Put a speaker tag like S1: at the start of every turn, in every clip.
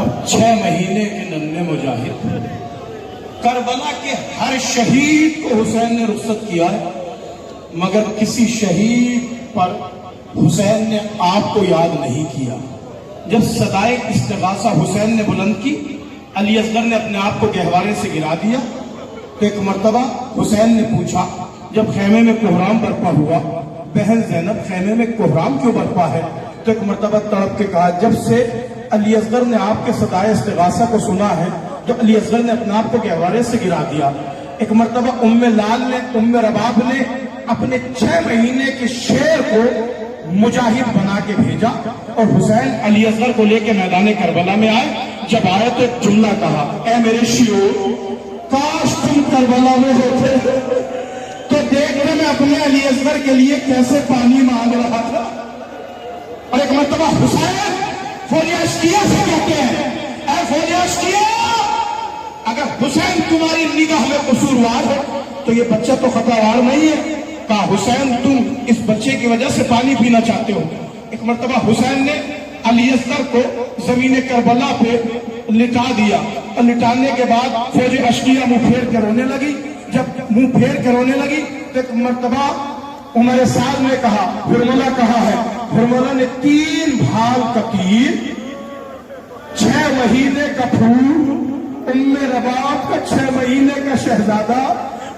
S1: अब 6 महीने के नन्हे मुजाहिद, करबला के हर शहीद को हुसैन ने रुखसत किया है, मगर किसी शहीद पर हुसैन ने आपको याद नहीं किया। जब सदाए इस्तिगासा हुसैन ने बुलंद की, अली असगर ने अपने आप को गहवारे से गिरा दिया। तो एक मर्तबा हुसैन ने पूछा, जब खेमे में कोहराम बरपा हुआ, बहन ज़ैनब खेमे में कोहराम क्यों बरपा है? तो एक मर्तबा तड़प के कहा, जब से अली असगर ने आपके सदाए इस्तिगासा को सुना है, जो अली असगर ने अपने आप को गहवारे से गिरा दिया। एक मर्तबा उम्मे लाल ने, उम्मे रबाब ने अपने 6 महीने के शेर को मुजाहिद बना के भेजा और हुसैन अली असगर को लेकर मैदान करबला में आए। जब आए तो एक जुमला कहा, ऐ मेरे शियो, काश तुम करबला में होते तो देखने में अपने अली असगर के लिए कैसे पानी मांग रहा था। और एक मर्तबा हुसैन फोलियाश्किया से कहते हैं, ऐ फोलियाश्किया, अगर हुसैन तुम्हारी निगाह में कसूरवार हो तो ये बच्चा तो खतावार नहीं है। कहा, हुसैन तुम इस बच्चे की वजह से पानी पीना चाहते हो। एक मर्तबा हुसैन ने अली असगर को जमीन करबला पे लिटा दिया और लिटाने के बाद फौज अश्किया मुंह फेर के रोने लगी। जब मुंह फेर के रोने लगी तो एक मर्तबा उमर साद ने कहा, हुरमला कहा है, हुरमला ने 3 भाल का तीर, 6 महीने का फूल, उम्मे रबाब का 6 महीने का शहजादा,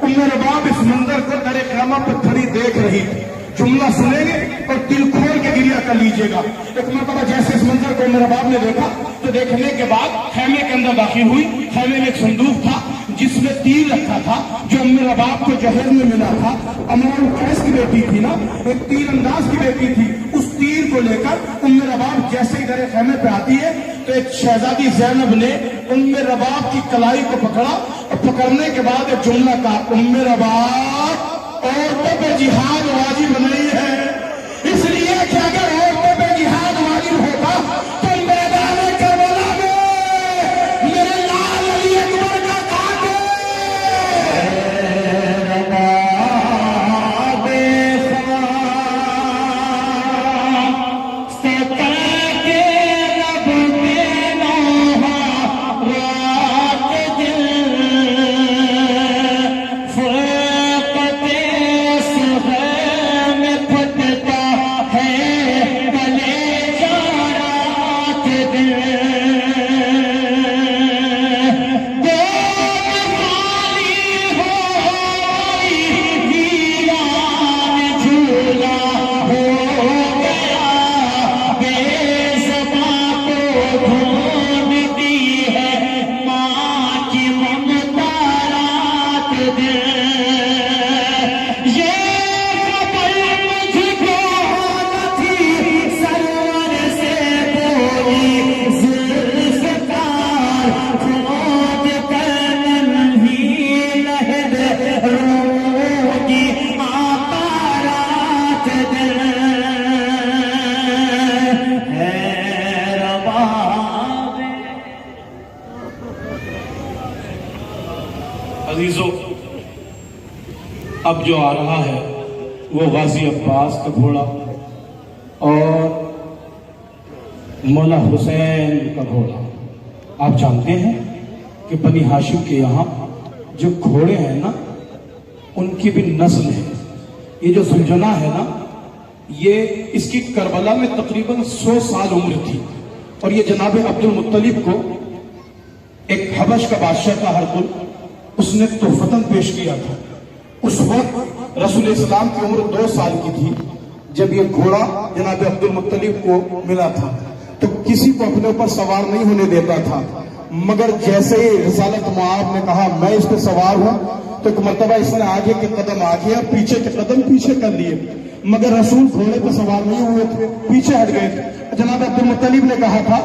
S1: उम्मे रबाब इस मंजर को दरे क़यामत पर खड़ी देख रही थी। जुमला सुनेंगे और दिल खोल के गिरिया कर लीजिएगा। एक मर्तबा जैसे इस मंजर को उम्मे रबाब ने देखा तो देखने के बाद खेमे के अंदर दाखिल हुई। खेमे में एक संदूक था जिसमें तीर रखा था, जो उम्मे रबाब को जहर में मिला था। अमर कैस की बेटी थी ना, एक तीर अंदाज की बेटी थी। उस तीर को लेकर उम्मे रबाब जैसे ही दरे खेमे पे आती है तो एक शहजादी ज़ैनब ने उम्मे रबाब की कलाई को पकड़ा और पकड़ने के बाद एक जुमला कहा, उम्मे रबाब औरतों पे जिहाद वाजिब नहीं है, इसलिए कि अगर औरतों पे जिहाद वाजिब होता तो मैदान करबला में मेरे लाल अली अकबर का काटे अजीजों, अब जो आ रहा है वो गाजी अब्बास का घोड़ा और मौला हुसैन का घोड़ा। आप जानते हैं कि बनी हाशिम के यहाँ जो घोड़े हैं ना, उनकी भी नस्ल है। ये जो सुलझना है ना, ये इसकी करबला में तकरीबन 100 साल उम्र थी और ये जनाब अब्दुल मुत्तलिब को एक हबश का बादशाह था हरकुल, उसने तोहफतन पेश किया था। उस वक्त रसूल इस्लाम की उम्र 2 साल की थी जब ये घोड़ा जनाब अब्दुल मुत्तलिब को मिला था। तो किसी को अपने ऊपर सवार नहीं होने देता था, मगर जैसे ही रिसालत मुआब ने कहा मैं इस पर सवार हूं, तो एक मर्तबा इसने आगे के कदम आगे और पीछे के कदम पीछे कर लिए, मगर रसूल घोड़े पर सवार नहीं हुए थे, पीछे हट गए थे। जनाब अब्दुल मुत्तलिब ने कहा था,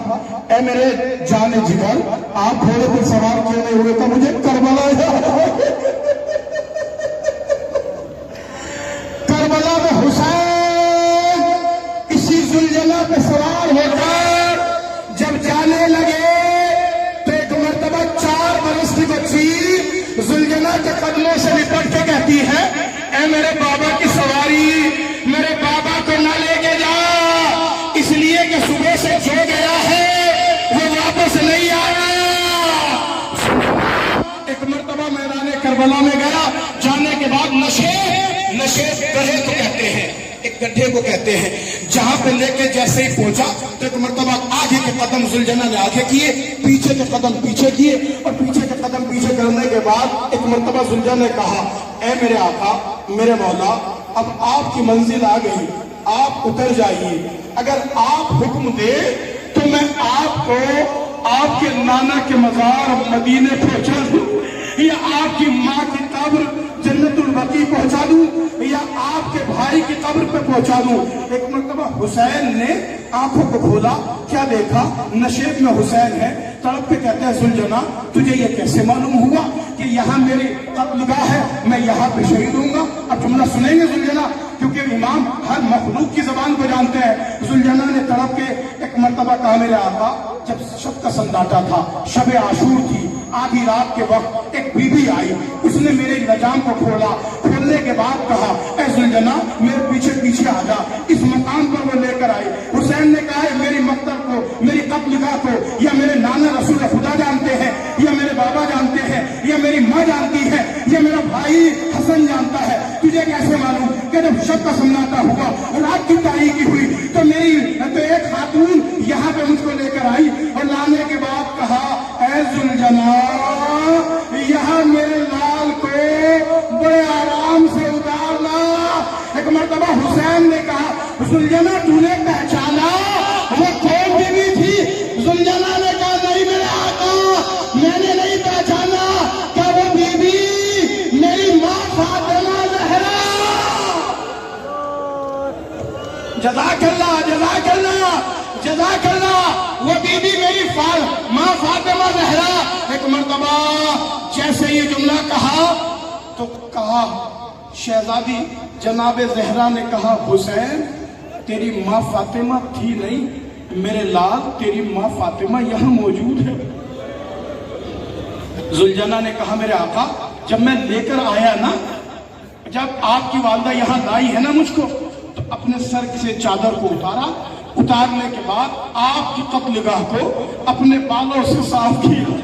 S1: ऐ मेरे जाने जिगर, आप घोड़े पर सवार क्यों नहीं हुए? तो मुझे करबला करबला में हुसैन इसी जुलझला पे सवार होकर जब जाने लगे तो एक मर्तबा 4 बरस की बच्ची जुलझला के कदमों से लिपट के कहती है, ऐ मेरे बाबा की सवारी, मेरे बाबा को न लेके जा, इसलिए कि सुबह से जो गया है वो वापस नहीं करबला में गया, जाने के बाद नशे गड्ढे को कहते हैं, एक गड्ढे को कहते हैं, जहां पे लेके जैसे ही पहुंचा तो एक मर्तबा आगे के कदम जुलजना ने आगे किए, पीछे के कदम पीछे किए, और पीछे के कदम पीछे करने के बाद एक मर्तबा जुलझा ने कहा, ए मेरे आका, मेरे मौला, अब आपकी मंजिल आ गई, आप उतर जाइए। अगर आप हुक्म दे तो मैं आपको आपके नाना के मजार मदीने पहुंचा दूं, या आपकी माँ की कब्र जन्नतुल बकी पहुंचा दूं, या आपके भाई की कब्र पे पहुंचा दूं। एक मरतबा हुसैन ने आंखों को खोला, क्या देखा, नशेब में हुसैन है, तड़प के कहते हैं, सुलझना तुझे ये कैसे मालूम हुआ कि यहाँ मेरी कत्लगाह है, मैं यहाँ पे शहीद हूँगा। अब जुमला सुनेंगे सुलझना, क्योंकि इमाम हर मखलूक की जबान को जानते हैं। सुलझना ने तड़प के एक मरतबा कहा, मेरे आका, जब शब का सन्नाटा था, शब आशूर थी, आधी रात के वक्त एक बीबी आई, उसने मेरे लजाम को खोलने के बाद कहा, ए सुलझना मेरे पीछे पीछे आ जा। इस मकान पर वो लेकर आई। हुसैन ने कहा, मेरी मक्तल को, मेरी कत्लगाह को या मेरे नाना रसूल खुदा जानते हैं, या मेरे बाबा जानते हैं, या मेरी माँ जानती है, या मेरा भाई हसन जानता है, तुझे कैसे मालूम कि जब शब का सन्नाटा हुआ, रात की तारीकी हुई, तो एक खातून यहाँ पे मुझको लेकर आई, और लाने के बाद कहा, ऐ जुलझना, यहाँ मेरे लाल को बड़े आराम से उतारना। एक मरतबा हुसैन ने कहा, जुलझना तूने पहचाना वो कौन बीवी थी? जुलझना ने कहा, नहीं मेरे आका, मैंने नहीं पहचाना। क्या वो बीबी मेरी माँ फातिमा ज़हरा? जज़ाकल्लाह जज़ाकल्लाह जज़ाकल्लाह, वो बीबी मेरी माँ फातिमा ज़हरा। एक मरतबा जैसे ये जुमला कहा तो कहा, शहजादी जनाबे ज़हरा ने कहा, हुसैन तेरी माँ फातिमा थी नहीं, मेरे लाल, तेरी माँ फातिमा यहाँ मौजूद है। जुलझना ने कहा, मेरे आका, जब मैं लेकर आया ना, जब आपकी वालदा यहाँ लाई है ना मुझको, तो अपने सर से चादर को उतारा, उतारने के बाद आपकी कत्लगाह को अपने बालों से साफ किया।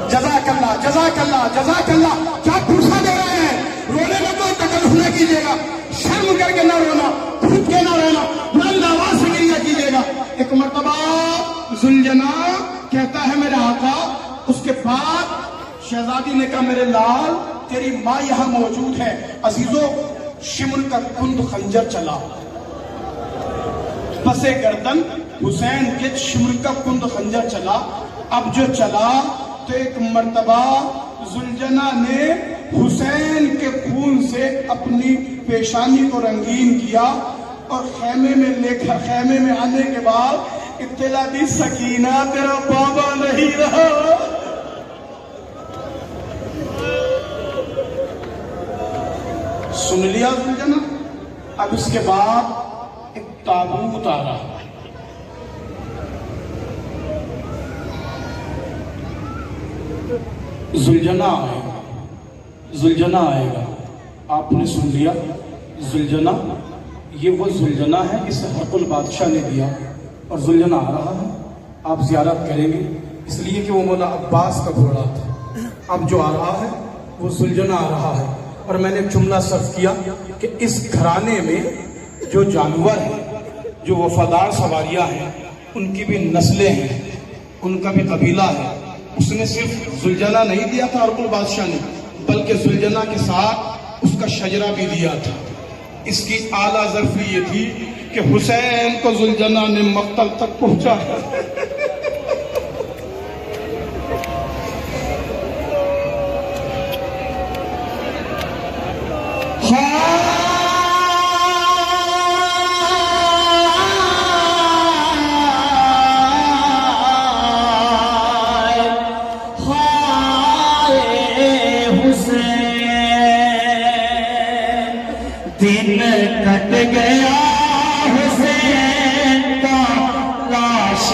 S1: जज़ाकल्लाह जज़ाकल्लाह जज़ाकल्लाह। क्या पूछा दे रहे हैं? रोने में तो तकल्लुफ़ न कीजिएगा, शर्म करके ना रोना, खुद के ना रोना, बुलंद आवाज से गिरिया कीजिएगा। एक मरतबा जुलझना कहता है, मेरे आका, उसके बाद शहजादी ने कहा, मेरे लाल, तेरी माँ यहाँ मौजूद है। अजीजों, शिमर का कुंद खंजर चला, पसे गर्दन हुसैन के शिमर का कुंद खंजर चला। अब जो चला तो एक मर्तबा जुलझना ने हुसैन के खून से अपनी पेशानी को रंगीन किया, और खेमे में आने के बाद इत्तला दी, सकीना तेरा बाबा नहीं रहा। सुन लिया जुलझना। अब इसके बाद एक ताबूत आ रहा है। जुलझना आएगा। आपने सुन लिया, जुलझना, ये वो जुलझना है इसे हकुल बादशाह ने दिया, और जुलझना आ रहा है। आप ज़ियारत करेंगे इसलिए कि वो मौला अब्बास का घोड़ा था। अब जो आ रहा है वो जुलझना आ रहा है। और मैंने जुमला सर्फ किया कि इस घराने में जो जानवर हैं, जो वफादार सवारियां हैं, उनकी भी नस्लें हैं, उनका भी कबीला है। उसने सिर्फ जुलझना नहीं दिया था अरकुल बादशाह ने, बल्कि जुलझना के साथ उसका शजरा भी दिया था। इसकी आला ज़र्फी ये थी कि हुसैन को जुलझना ने मक्तल तक पहुंचाया।
S2: दिन कट गया हुसैन का लाश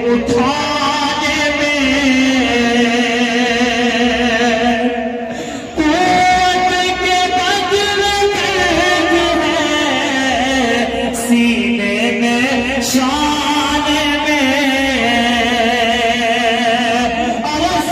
S2: उठाने में, कोट के बदल है सीने में शान में। आवाज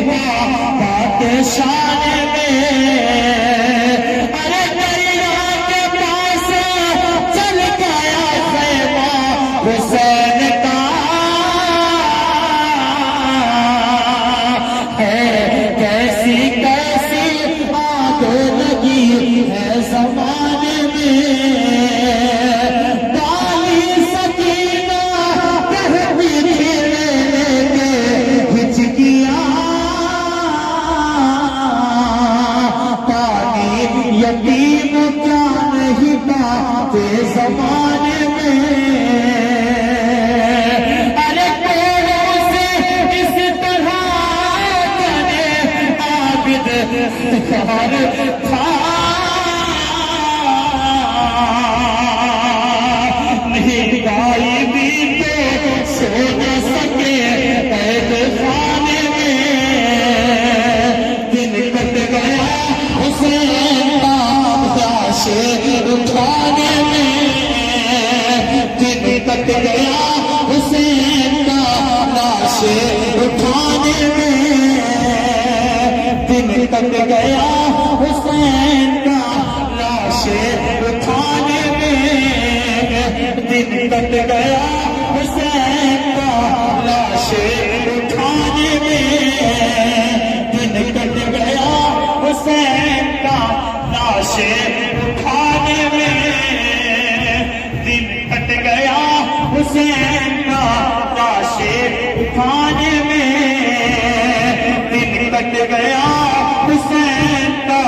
S2: बाबा के शान में। अरे दरिया के पास चल गया खैमा हुसैन का है। कैसी कैसी आग लगी है ज़माने में। काली सकीना कहती खेलने हिचकियां। पानी यतीम क्या नहीं पाते ज़माने में। अरे पेड़ों से इस तरह करे आबिद ख्याल था। नहीं गाई भी तो सो न सके ऐद खाने में। दिन कट गया हुसैन का लाश उठाने में। दिन कट गया हुसैन का लाश उठाने में। दिन कट गया हुसैन का लाश उठाने में। दिन कट गया हुसैन का लाश उठाने में। दिन कट गया हुसैन का लाश उठाने में। दिन कट गया हुसैन का लाश उठाने में। दिन कट गया हुसैन का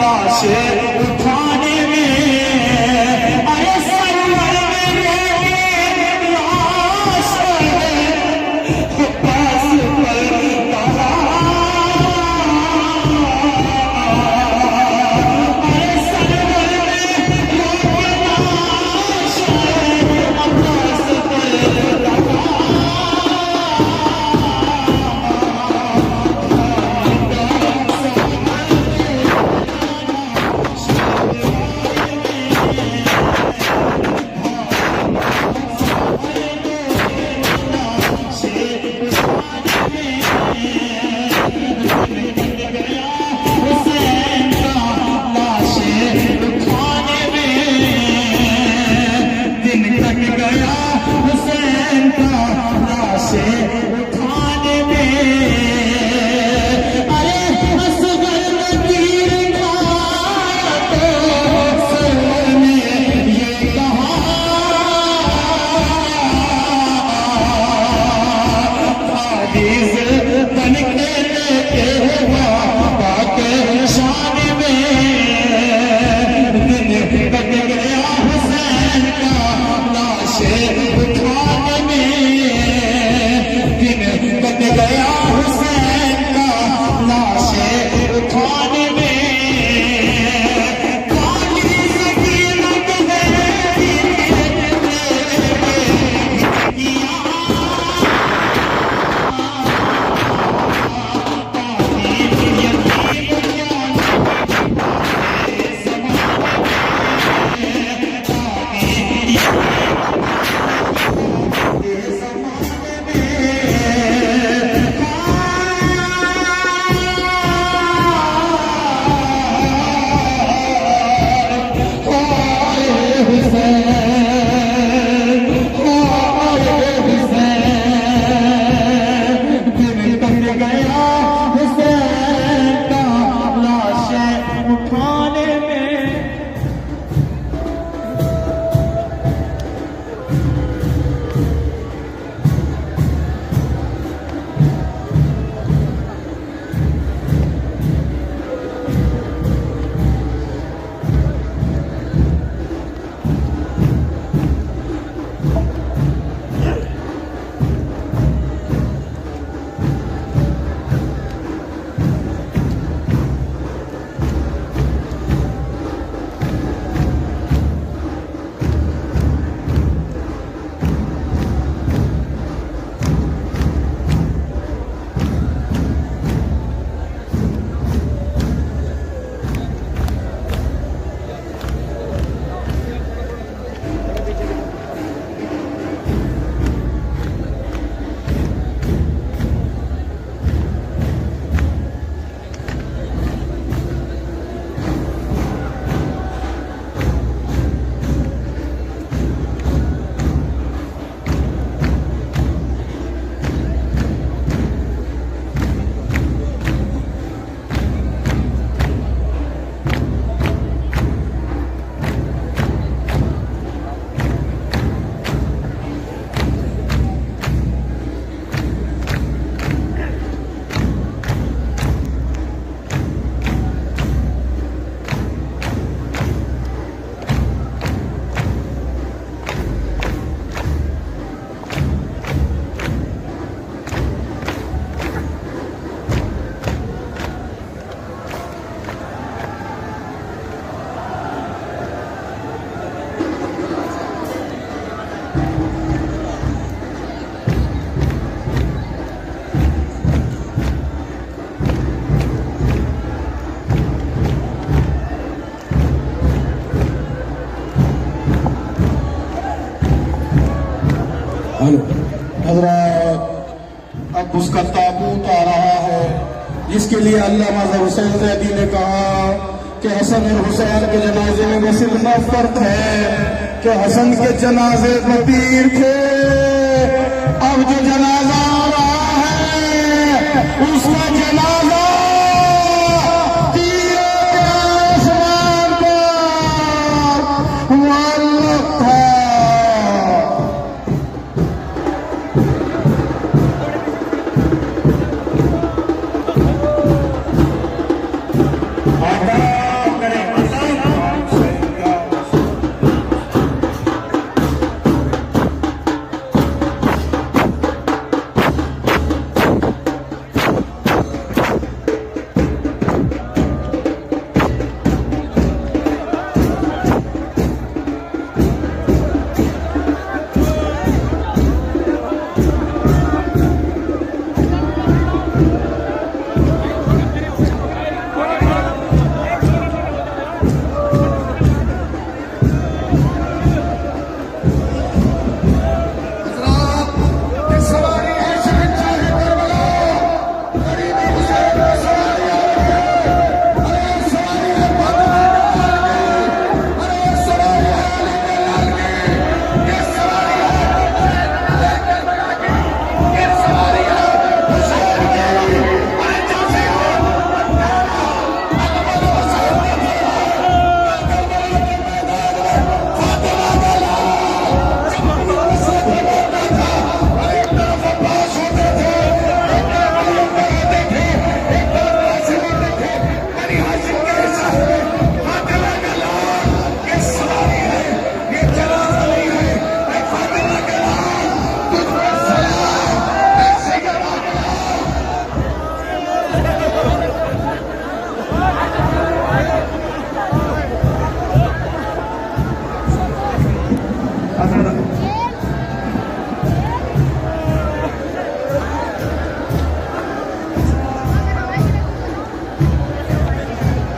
S2: लाश उठाने में। अरे सरवर मेरे लाश पास पर कहा। अरे सरवर मेरे लाश पास पर कहा। हुसैन का लाश उठाने में। दिन कट गया हुसैन का लाश उठाने में। अरे असगर नकीर का तो सर ने ये कहा। आजीज़ बन के लेके बाबा के शान में। दिन कट गया हुसैन का लाश उठाने में। दिन कट गया हुसैन का लाश उठाने में। काली सकीना कहती
S1: उसका ताबूत आ रहा है, जिसके लिए अल्लामा हुसैन ज़ैदी ने कहा कि हसन और हुसैन के जनाजे में वो सिर्फ नफरत है कि हसन के जनाजे में तीर थे। अब जो जनाजा आ रहा है उसका जनाजा तीरों के आसमान पर मुअल्लक था।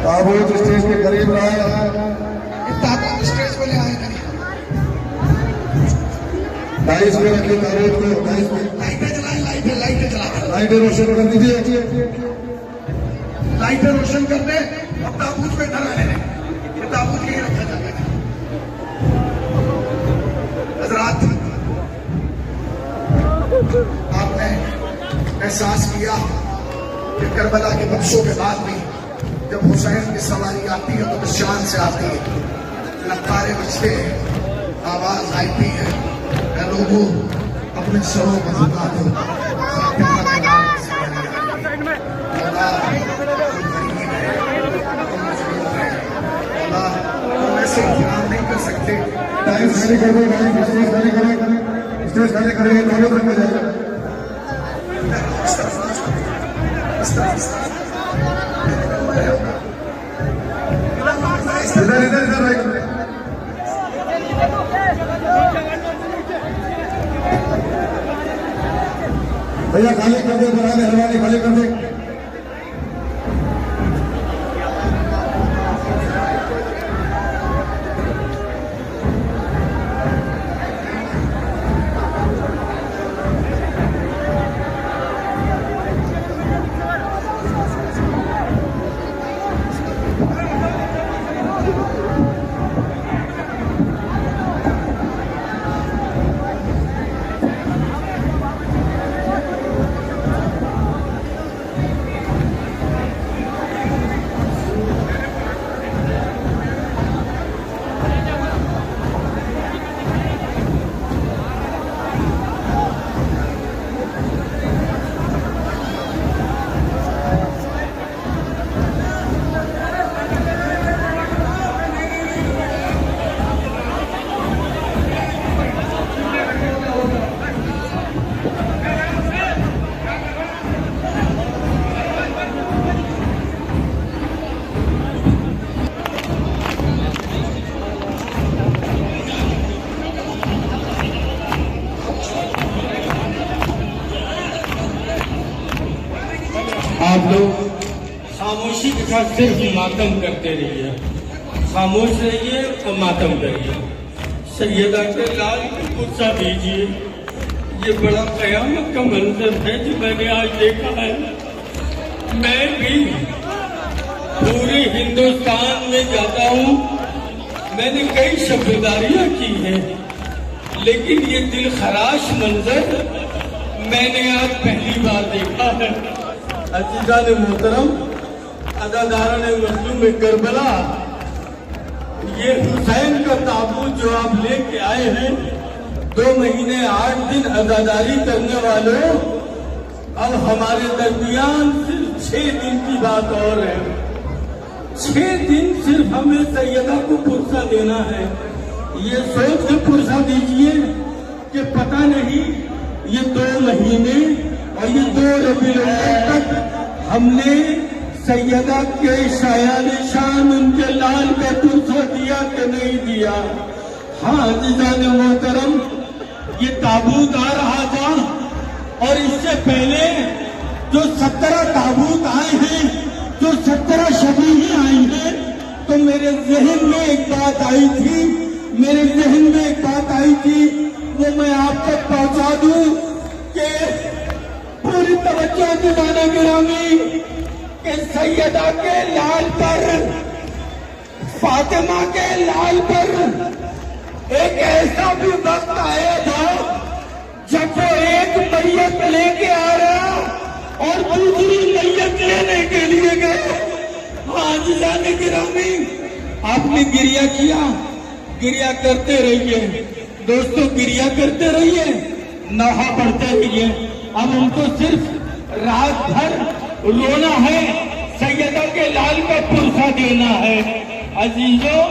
S1: ताबूत स्टेज के करीब रहा,
S3: ताबूत स्टेज पे ले आए नहीं।
S1: डाइस में रखे ताबूत को, डाइस में
S3: लाइटें जलाए, लाइटें जलाए,
S1: लाइटें रोशन कर दीजिए,
S3: लाइटें रोशन कर दे और ताबूत पे धरा है। ये ताबूत यही रखा जाता है। हजरात, आपने एहसास किया कि करबला के बख्शों के बाद भी जब हुसैन की सवारी आती है तो वो शान से आती है, नक्कारे बजते हैं, आवाज आती है, लोगों अपने सरों पर झुका दो। तुम ऐसे इख्तियार नहीं कर सकते।
S1: डाइस खाली कर दो, स्टेज खाली करें, स्टेज खाली करेंगे दोनों तरफ में जाएगा। इधर इधर इधर भैया खाली कर दे, बना दे, हलवानी खाली कर दे।
S4: आप लोग खामोशी के साथ सिर्फ मातम करते रहिए, खामोश रहिए और मातम करिए। सैयदा के लाल को गुस्सा भेजिए, ये बड़ा कयामत का मंजर है जो मैंने आज देखा है। मैं भी पूरे हिंदुस्तान में जाता हूँ, मैंने कई शब्दारियां की हैं, लेकिन ये दिल खराश मंजर मैंने आज पहली बार देखा है। अजीज़ान मोहतरम, अज़ादारान मज़लूम करबला, ये हुसैन का ताबूत जो आप लेके आए हैं, 2 महीने 8 दिन अज़ादारी करने वालों, अब हमारे दरमियान सिर्फ 6 दिन की बात और है। 6 दिन सिर्फ हमें सैयदा को पुरसा देना है। ये सोच के पुरसा दीजिए कि पता नहीं ये 2 महीने और ये 2 रबीउल अव्वल तक हमने सैयदा के शायान शान उनके लाल का पुरसा दिया कि नहीं दिया। हाँ अज़ीज़ान मोहतरम, ये ताबूत आ रहा था और इससे पहले जो 17 ताबूत आए हैं, जो 17 शबीहें आई हैं, तो मेरे जहन में एक बात आई थी, वो मैं आप तक पहुंचा दूं कि पूरी तवज्जो दीवाने गिरामी कि सैयदा के लाल पर, फातिमा के लाल पर एक ऐसा भी वक्त आया था जब वो एक मैयत लेके आ रहा और दूसरी मैयत लेने के लिए गए। हाँ अज़ीज़ान गिरामी, आपने गिरिया किया, गिरिया करते रहिए दोस्तों, गिरिया करते रहिए, नहा पढ़ते रहिए। अब हमको सिर्फ रात भर रोना है, सैयदा के लाल का पुरसा देना है। अजीजों,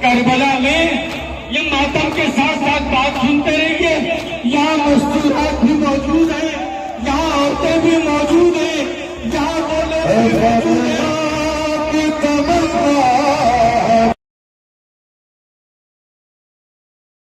S4: करबला में ये मातम के साथ साथ बात सुनते रहिए। यहाँ मस्तूरात भी मौजूद है, यहाँ औरतें भी मौजूद हैं, यहाँ वो लोग भी मौजूद